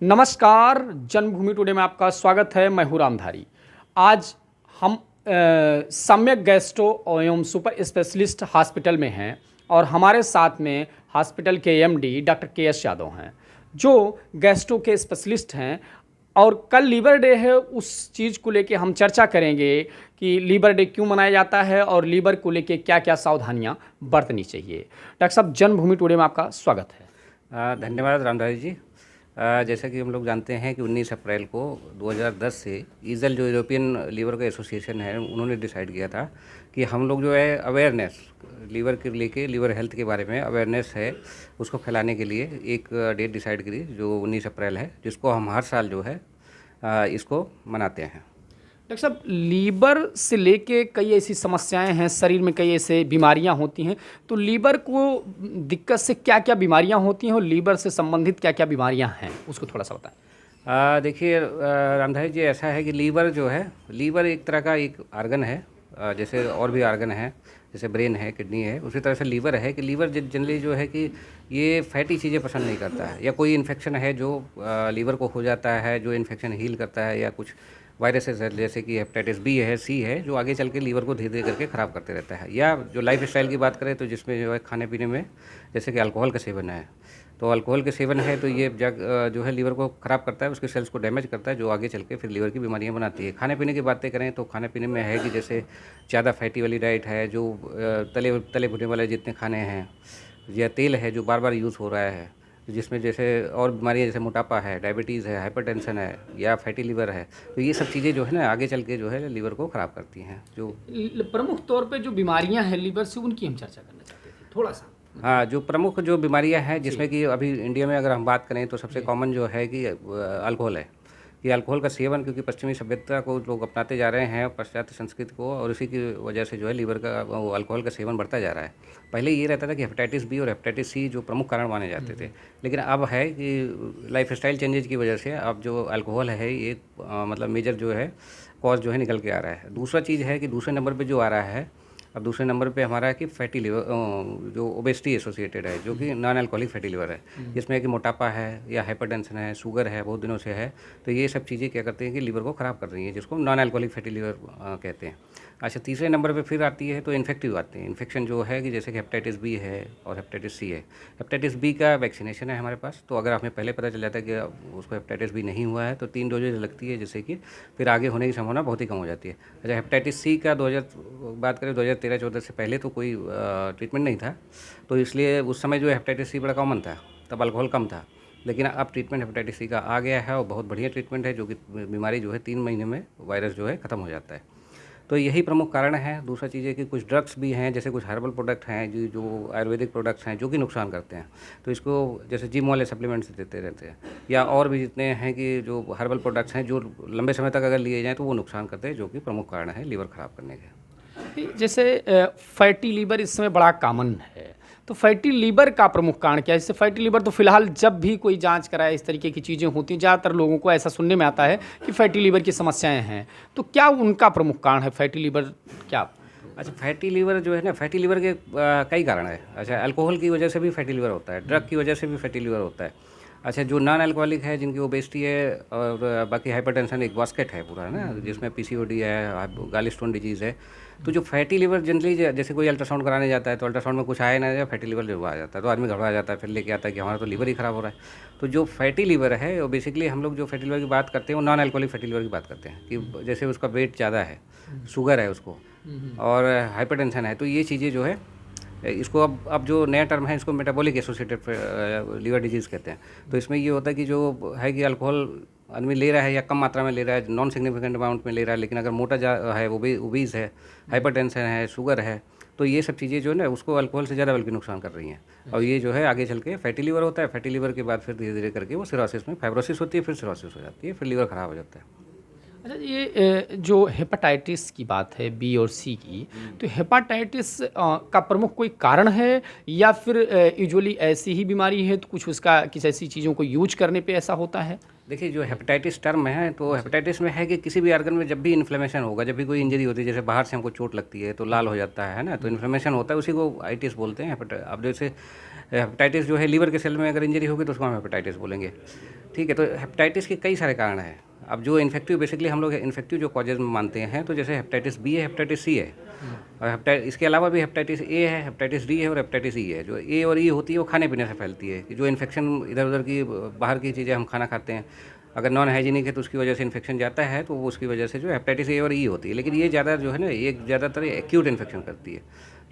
नमस्कार, जन्मभूमि टुडे में आपका स्वागत है। मैं हूं रामधारी। आज हम सम्यक गैस्ट्रो एवं सुपर स्पेशलिस्ट हॉस्पिटल में हैं और हमारे साथ में हॉस्पिटल के एमडी डॉक्टर के.एस. यादव हैं, जो गैस्ट्रो के स्पेशलिस्ट हैं। और कल लीवर डे है, उस चीज़ को लेके हम चर्चा करेंगे कि लीवर डे क्यों मनाया जाता है और लीवर को लेके क्या क्या सावधानियां बरतनी चाहिए। डॉक्टर साहब, जन्मभूमि टुडे में आपका स्वागत है। धन्यवाद रामधारी जी। जैसा कि हम लोग जानते हैं कि 19 अप्रैल को 2010 से ईजल जो यूरोपियन लीवर का एसोसिएशन है, उन्होंने डिसाइड किया था कि हम लोग जो है अवेयरनेस लीवर के लेके, लीवर हेल्थ के बारे में अवेयरनेस है उसको फैलाने के लिए एक डेट डिसाइड करी जो 19 अप्रैल है, जिसको हम हर साल जो है इसको मनाते हैं। डॉक्टर साहब, लीवर से लेके कई ऐसी समस्याएं हैं, शरीर में कई ऐसे बीमारियां होती हैं, तो लीवर को दिक्कत से क्या क्या बीमारियां होती हैं और लीवर से संबंधित क्या क्या बीमारियां हैं, उसको थोड़ा सा बताएं। देखिए रामधारी जी, ऐसा है कि लीवर जो है, लीवर एक तरह का एक आर्गन है, जैसे और भी आर्गन है, जैसे ब्रेन है, किडनी है, उसी तरह से लीवर है कि लीवर जनरली जो है कि ये फैटी चीज़ें पसंद नहीं करता है, या कोई इन्फेक्शन है जो लीवर को हो जाता है, जो इन्फेक्शन हील करता है, या कुछ वायरसेस है जैसे कि हेपेटाइटिस बी है, सी है, जो आगे चल के लीवर को धीरे धीरे करके ख़राब करते रहता है। या जो लाइफ स्टाइल की बात करें तो जिसमें जो है खाने पीने में जैसे कि अल्कोहल का सेवन है, तो अल्कोहल के सेवन है तो ये जो है लीवर को ख़राब करता है, उसके सेल्स को डैमेज करता है, जो आगे चल के फिर लीवर की बीमारियां बनाती है। खाने पीने की बातें करें तो खाने पीने में है कि जैसे ज़्यादा फैटी वाली डाइट है, जो तले भुने वाले जितने खाने हैं, या तेल है जो बार बार यूज़ हो रहा है, जिसमें जैसे और बीमारियाँ जैसे मोटापा है, डायबिटीज़ है, हाइपरटेंशन है, या फैटी लीवर है, तो ये सब चीज़ें जो है ना आगे चल के जो है लीवर को ख़राब करती हैं। जो प्रमुख तौर पे जो बीमारियां हैं लीवर से, उनकी हम चर्चा करना चाहते थे थोड़ा सा। हाँ, जो प्रमुख जो बीमारियां हैं जिसमें कि अभी इंडिया में अगर हम बात करें तो सबसे कॉमन जो है कि अल्कोहल है, कि अल्कोहल का सेवन, क्योंकि पश्चिमी सभ्यता को लोग अपनाते जा रहे हैं, पाश्चात्य संस्कृति को, और इसी की वजह से जो है लीवर का अल्कोहल का सेवन बढ़ता जा रहा है। पहले ये रहता था कि हेपेटाइटिस बी और हेपेटाइटिस सी जो प्रमुख कारण माने जाते थे, लेकिन अब है कि लाइफस्टाइल चेंजेज की वजह से अब जो अल्कोहल है ये मतलब मेजर जो है कॉज जो है निकल के आ रहा है। दूसरा चीज़ है कि दूसरे नंबर पर जो आ रहा है, अब दूसरे नंबर पे हमारा है कि फैटी लिवर, जो ओबेसिटी एसोसिएटेड है, जो कि नॉन अल्कोहलिक फैटी लिवर है, जिसमें कि मोटापा है या हाइपरटेंशन है, शुगर है, बहुत दिनों से है, तो ये सब चीज़ें क्या करते हैं कि लीवर को ख़राब कर रही हैं, जिसको नॉन अल्कोहलिक फैटी लिवर कहते हैं। अच्छा, तीसरे नंबर पे फिर आती है तो इन्फेक्टिव आते हैं। इन्फेक्शन जो है कि जैसे कि हेपेटाइटिस बी है और हेपेटाइटिस सी है। हेपेटाइटिस बी का वैक्सीनेशन है हमारे पास, तो अगर हमें पहले पता चल जाता है कि उसको हेपेटाइटिस बी नहीं हुआ है तो 3 डोजेज लगती है, जिससे कि फिर आगे होने की संभावना बहुत ही कम हो जाती है। अच्छा, हेपेटाइटिस सी का 2000 बात करें 2013-14 से पहले तो कोई ट्रीटमेंट नहीं था, तो इसलिए उस समय जो हेपेटाइटिस सी बड़ा कॉमन था, तब अल्कोहल कम था। लेकिन अब ट्रीटमेंट हेपेटाइटिस सी का आ गया है और बहुत बढ़िया ट्रीटमेंट है, जो कि बीमारी जो है 3 महीने में वायरस जो है ख़त्म हो जाता है। तो यही प्रमुख कारण है। दूसरा चीज़ है कि कुछ ड्रग्स भी हैं, जैसे कुछ हर्बल प्रोडक्ट हैं जो आयुर्वेदिक प्रोडक्ट्स हैं, जो कि नुकसान करते हैं, तो इसको जैसे जिम वाले सप्लीमेंट्स देते रहते हैं, या और भी जितने हैं कि जो हर्बल प्रोडक्ट्स हैं जो लंबे समय तक अगर लिए जाएँ तो वो नुकसान करते हैं, जो कि प्रमुख कारण है लीवर ख़राब करने के। जैसे फैटी लीवर इस समय बड़ा कॉमन है, तो फैटी लीवर का प्रमुख कारण क्या है? जैसे फैटी लीवर तो फिलहाल जब भी कोई जांच कराए इस तरीके की चीज़ें होती हैं, ज़्यादातर लोगों को ऐसा सुनने में आता है कि फैटी लीवर की समस्याएं हैं, तो क्या उनका प्रमुख कारण है फैटी लीवर क्या? अच्छा, फैटी लीवर जो है ना, फैटी लीवर के कई कारण है। अच्छा, अल्कोहल की वजह से भी फैटी लीवर होता है, ड्रग की वजह से भी फैटी लीवर होता है। अच्छा, जो नॉन अल्कोहलिक है, जिनकी ओबेसिटी है और बाकी हाइपरटेंशन, एक बास्केट है पूरा ना, जिसमें पीसीओडी है, गालिस्टोन डिजीज़ है, तो जो फैटी लीवर जनरली जैसे कोई अल्ट्रासाउंड कराने जाता है तो अल्ट्रासाउंड में कुछ आया ना जाए, फैटी लीवर जरूर आ जाता है, तो आदमी घबरा जाता है, फिर लेके आता है कि हमारा तो लीवर ही ख़राब हो रहा है। तो जो फैटी लीवर है वो बेसिकली हम लोग जो फैटी लीवर की बात करते हैं वो नॉन अल्कोहलिक फैटी लीवर की बात करते हैं, कि जैसे उसका वेट ज़्यादा है, शुगर है उसको, और हाइपरटेंशन है, तो ये चीज़ें जो है इसको अब जो नया टर्म है इसको मेटाबॉलिक एसोसिएटेड लीवर डिजीज़ कहते हैं। तो इसमें ये होता है कि जो है कि अल्कोहल आदमी ले रहा है या कम मात्रा में ले रहा है, नॉन सिग्निफिकेंट अमाउंट में ले रहा है, लेकिन अगर मोटा है, ओबीज है, हाइपरटेंशन है, शुगर है, तो ये सब चीज़ें जो है ना उसको अल्कोहल से ज़्यादा बल्कि नुकसान कर रही हैं, और ये जो है आगे चल के फैटी लीवर होता है। फैटी लीवर के बाद फिर धीरे धीरे करके वो सिरोसिस में फाइब्रोसिस होती है, फिर सिरोसिस हो जाती है, फिर लीवर ख़राब हो जाता है। अच्छा, ये जो हेपेटाइटिस की बात है बी और सी की, तो हेपेटाइटिस का प्रमुख कोई कारण है या फिर यूजुअली ऐसी ही बीमारी है तो कुछ उसका किसी ऐसी चीज़ों को यूज करने पे ऐसा होता है? देखिए, जो हेपेटाइटिस टर्म है, तो हेपेटाइटिस में है कि किसी भी ऑर्गन में जब भी इन्फ्लेमेशन होगा, जब भी कोई इंजरी होती है, जैसे बाहर से हमको चोट लगती है तो लाल हो जाता है ना, तो इन्फ्लेमेशन होता है, उसी को आइटिस बोलते हैं। अब जैसे हेपेटाइटिस जो है लीवर के सेल में अगर इंजरी होगी तो उसको हम हेपेटाइटिस बोलेंगे। ठीक है, तो हेपेटाइटिस के कई सारे कारण हैं। अब जो इन्फेक्टिव, बेसिकली हम लोग इन्फेक्टिव जो कॉजेज में मानते हैं, तो जैसे हेपेटाइटिस बी है, हेपेटाइटिस सी है, और इसके अलावा भी हेपेटाइटिस ए है, हेपेटाइटिस डी है और हेपेटाइटिस ई है। जो ए और ई होती है वो खाने पीने से फैलती है, कि जो इन्फेक्शन इधर उधर की बाहर की चीज़ें हम खाना खाते हैं, अगर नॉन हाइजीनिक है तो उसकी वजह से इन्फेक्शन जाता है, तो वो उसकी वजह से जो हेपेटाइटिस ए और ई होती है। लेकिन ये ज़्यादा जो है ना, ये ज़्यादातर एक्यूट इन्फेक्शन करती है,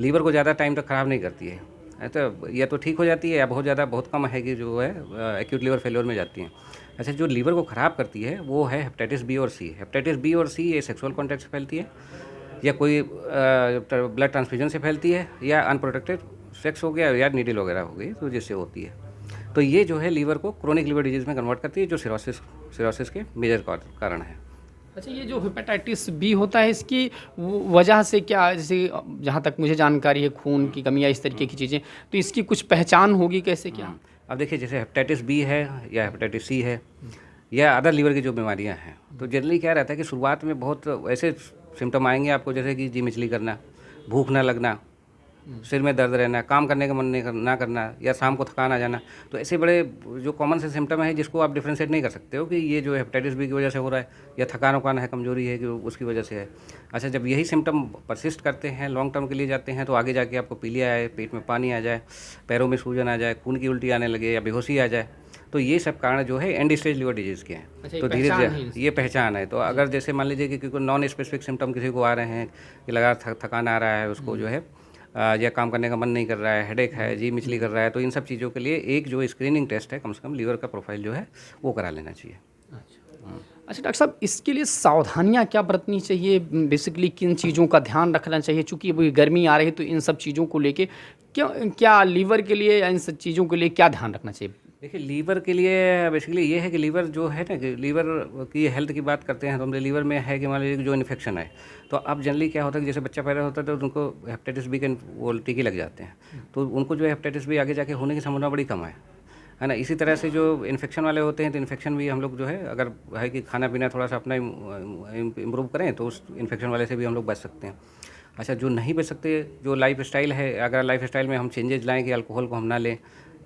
लीवर को ज़्यादा टाइम तक ख़राब नहीं करती है। तो या तो ठीक हो जाती है, या बहुत कम है कि जो है एक्यूट लीवर फेलियर में जाती हैं। अच्छा, जो लीवर को ख़राब करती है वो है हेपेटाइटिस बी और सी। हेपेटाइटिस बी और सी ये सेक्सुअल कॉन्टैक्ट से फैलती है, या कोई ब्लड ट्रांसफ्यूजन से फैलती है, या अनप्रोटेक्टेड सेक्स हो गया, या नीडल वगैरह हो गई, तो जिससे होती है। तो ये जो है लीवर को क्रोनिक लीवर डिजीज़ में कन्वर्ट करती है, जो सिरोसिस के मेजर कारण है। अच्छा, ये जो हेपेटाइटिस बी होता है, इसकी वजह से क्या, जैसे जहाँ तक मुझे जानकारी है, खून की कमी या इस तरीके की चीज़ें, तो इसकी कुछ पहचान होगी कैसे क्या? अब देखिए, जैसे हेपेटाइटिस बी है या हेपेटाइटिस सी है या अदर लीवर की जो बीमारियां हैं, तो जनरली क्या रहता है कि शुरुआत में बहुत ऐसे सिम्टम आएंगे आपको, जैसे कि जी मिचली करना, भूख ना लगना, सिर में दर्द रहना, काम करने का मन ना करना, या शाम को थकान आ जाना। तो ऐसे बड़े जो कॉमन से सिम्टम है, जिसको आप डिफ्रेंशिएट नहीं कर सकते हो कि ये जो हेपेटाइटिस बी की वजह से हो रहा है, या थकान वकान है, कमजोरी है कि उसकी वजह से है। अच्छा, जब यही सिम्टम परसिस्ट करते हैं, लॉन्ग टर्म के लिए जाते हैं, तो आगे जाके आपको पीलिया आए, पेट में पानी आ जाए, पैरों में सूजन आ जाए, खून की उल्टी आने लगे, या बेहोशी आ जाए, तो ये सब कारण जो है एंड स्टेज लीवर डिजीज़ के हैं। अच्छा, तो धीरे धीरे ये पहचान है। तो अगर जैसे मान लीजिए कि कोई नॉन स्पेसिफिक सिम्टम किसी को आ रहे हैं, कि लगातार थकान आ रहा है उसको, जो है या काम करने का मन नहीं कर रहा है, हेडेक है, जी मिचली कर रहा है, तो इन सब चीज़ों के लिए एक जो स्क्रीनिंग टेस्ट है, कम से कम लीवर का प्रोफाइल जो है वो करा लेना चाहिए। अच्छा डॉक्टर साहब, इसके लिए सावधानियां क्या बरतनी चाहिए? बेसिकली किन चीज़ों का ध्यान रखना चाहिए? चूँकि अभी गर्मी आ रही है, तो इन सब चीज़ों को लेके क्या लीवर के लिए या इन सब चीज़ों के लिए क्या ध्यान रखना चाहिए? देखिए, लीवर के लिए बेसिकली ये है कि लीवर जो है ना, कि लीवर की हेल्थ की बात करते हैं तो हमारे लीवर में है कि मान लीजिए कि जो इन्फेक्शन है, तो अब जनरली क्या होता है कि जैसे बच्चा पैदा होता है तो उनको हेपेटाइटिस बी के वो टीके लग जाते हैं, तो उनको जो है हेपेटाइटिस बी आगे जाके होने की संभावना बड़ी कम है ना। इसी तरह से जो इन्फेक्शन वाले होते हैं, तो इन्फेक्शन भी हम लोग जो है, अगर है कि खाना पीना थोड़ा सा अपना इम्प्रूव करें, तो उस इन्फेक्शन वाले से भी हम लोग बच सकते हैं। अच्छा, जो नहीं बच सकते, जो लाइफ स्टाइल है, अगर लाइफ स्टाइल में हम चेंजेस लाएँ कि अल्कोहल को हम ना लें,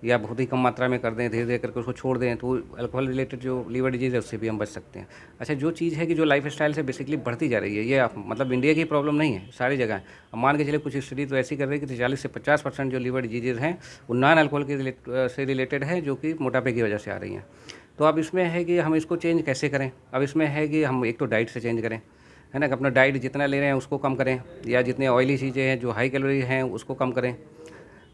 या बहुत ही कम मात्रा में कर दें, धीरे धीरे करके उसको छोड़ दें, तो अल्कोहल रिलेटेड जो लीवर डिजीज़ है उससे भी हम बच सकते हैं। अच्छा, जो चीज़ है कि जो लाइफ स्टाइल से बेसिकली बढ़ती जा रही है, ये मतलब इंडिया की प्रॉब्लम नहीं है, सारी जगह है। अब मान के चलिए कुछ स्टडी तो ऐसी कर रही है कि 40 से 50% जो लीवर डिजीज़ हैं वो नॉन अल्कोहल के से रिलेटेड है, जो कि मोटापे की वजह से आ रही हैं। तो अब इसमें है कि हम इसको चेंज कैसे करें? अब इसमें है कि हम एक तो डाइट से चेंज करें, है ना, कि अपना डाइट जितना ले रहे हैं उसको कम करें, या जितने ऑयली चीज़ें हैं, जो हाई कैलोरी हैं, उसको कम करें।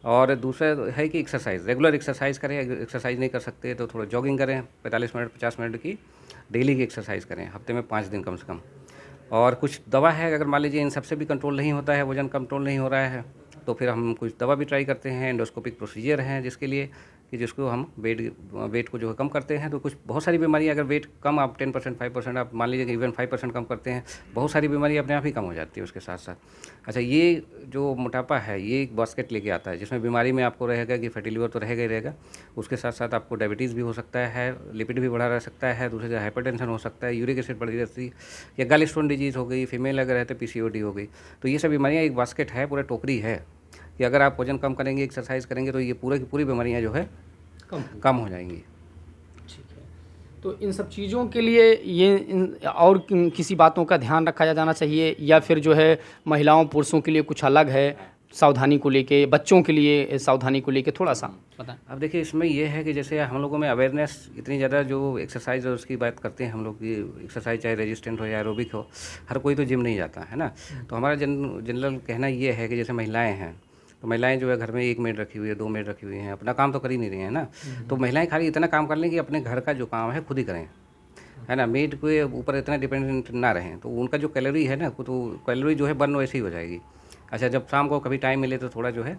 और दूसरा है कि एक्सरसाइज, रेगुलर एक्सरसाइज करें। एक्सरसाइज नहीं कर सकते तो थोड़ा जॉगिंग करें, 45 मिनट 50 मिनट की डेली की एक्सरसाइज करें, हफ्ते में 5 दिन कम से कम। और कुछ दवा है, अगर मान लीजिए इन सबसे भी कंट्रोल नहीं होता है, वजन कंट्रोल नहीं हो रहा है, तो फिर हम कुछ दवा भी ट्राई करते हैं। एंडोस्कोपिक प्रोसीजर हैं जिसके लिए, कि जिसको हम वेट को जो है कम करते हैं। तो कुछ बहुत सारी बीमारियां, अगर वेट कम आप 10% 5% आप मान लीजिए कि इवन 5% कम करते हैं, बहुत सारी बीमारी अपने आप ही कम हो जाती है उसके साथ साथ। अच्छा, ये जो मोटापा है, ये एक बास्केट लेके आता है, जिसमें बीमारी में आपको रहेगा कि फैटी लिवर तो रहेगा ही रहेगा, उसके साथ साथ आपको डायबिटीज़ भी हो सकता है, लिपिड भी बढ़ा रह सकता है, दूसरे से हाइपरटेंशन हो सकता है, यूरिक एसिड बढ़ी रहती है, या गल स्टोन डिजीज़ हो गई, फीमेल अगर है तो PCOD हो गई। तो ये सब बीमारियाँ एक बास्केट है, पूरा टोकरी है, कि अगर आप वजन कम करेंगे, एक्सरसाइज करेंगे, तो ये पूरी की पूरी बीमारियाँ जो है कम हो जाएंगी। ठीक है, तो इन सब चीज़ों के लिए और किसी बातों का ध्यान रखा जाना चाहिए, या फिर जो है महिलाओं पुरुषों के लिए कुछ अलग है सावधानी को लेके, बच्चों के लिए सावधानी को लेके थोड़ा सा बताएं? अब देखिए, इसमें यह है कि जैसे हम लोगों में अवेयरनेस इतनी ज़्यादा, जो एक्सरसाइज और उसकी बात करते हैं हम लोग, की एक्सरसाइज चाहे रेजिस्टेंट हो या एरोबिक हो, हर कोई तो जिम नहीं जाता है ना। तो हमारा जनरल कहना ये है कि जैसे महिलाएँ हैं, तो महिलाएं जो है घर में 1 मेड रखी हुई है, 2 मेड रखी हुई हैं, अपना काम तो कर ही नहीं रही हैं ना। तो महिलाएं खाली इतना काम कर लें कि अपने घर का जो काम है खुद ही करें, है ना, मेड के ऊपर इतना डिपेंडेंट ना रहें, तो उनका जो कैलोरी है ना, तो कैलोरी जो है बर्न वैसे ही हो जाएगी। अच्छा, जब शाम को कभी टाइम मिले तो थोड़ा जो है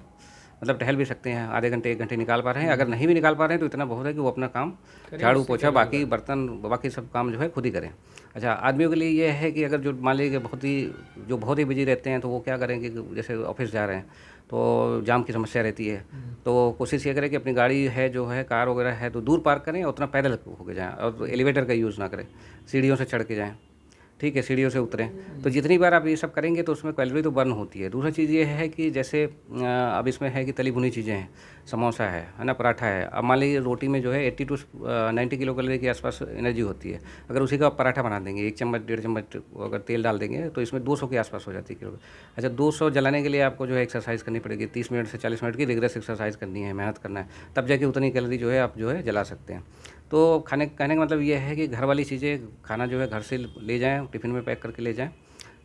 मतलब टहल भी सकते हैं, आधे घंटे 1 घंटे निकाल पा रहे हैं। अगर नहीं भी निकाल पा रहे हैं तो इतना बहुत है कि वो अपना काम, झाड़ू पोछा, बाकी बर्तन, बाकी सब काम जो है खुद ही करें। अच्छा, आदमियों के लिए ये है कि अगर जो मान लीजिए बहुत ही बिजी रहते हैं, तो वो क्या करें कि जैसे ऑफिस जा रहे हैं तो जाम की समस्या रहती है, तो कोशिश ये करें कि अपनी गाड़ी है जो है, कार वगैरह है, तो दूर पार्क करें, और उतना पैदल होकर जाएँ, और एलिवेटर का यूज़ ना करें, सीढ़ियों से चढ़ के जाएँ। ठीक है, सीढ़ियों से उतरें। तो जितनी बार आप ये सब करेंगे तो उसमें कैलोरी तो बर्न होती है। दूसरा चीज़ ये है कि जैसे अब इसमें है कि तली भुनी चीज़ें हैं, समोसा है ना, पराठा है। अब मान लीजिए रोटी में जो है 80 to 90 किलो कैलोरी के आसपास एनर्जी होती है। अगर उसी का आप पराठा बना देंगे, 1 चम्मच 1.5 चम्मच अगर तेल डाल देंगे तो इसमें 200 के आसपास हो जाती है किलो। अच्छा, 200 जलाने के लिए आपको जो है एक्सरसाइज करनी पड़ेगी, 30 मिनट से 40 मिनट की रिगरस एक्सरसाइज करनी है, मेहनत करना है, तब जाके उतनी कैलोरी जो है आप जो है जला सकते हैं। तो कहने का मतलब ये है कि घर वाली चीज़ें खाना जो है घर से ले जाएँ, टिफ़िन में पैक करके ले जाएँ,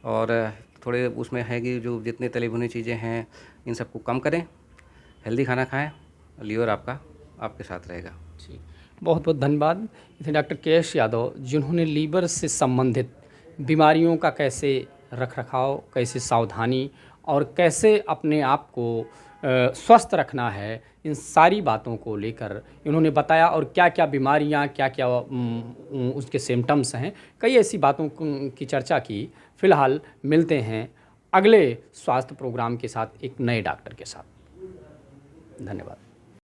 और थोड़े उसमें है कि जो जितने तली भुनी चीज़ें हैं इन सबको कम करें, हेल्दी खाना खाएं, लीवर आपका आपके साथ रहेगा। जी, बहुत बहुत धन्यवाद। ये थे डॉक्टर के.एस. यादव, जिन्होंने लीवर से संबंधित बीमारियों का कैसे रखरखाव, कैसे सावधानी और कैसे अपने आप को स्वस्थ रखना है, इन सारी बातों को लेकर इन्होंने बताया, और क्या क्या बीमारियां, क्या क्या उसके सिम्टम्स हैं, कई ऐसी बातों की चर्चा की। फ़िलहाल मिलते हैं अगले स्वास्थ्य प्रोग्राम के साथ एक नए डॉक्टर के साथ। धन्यवाद।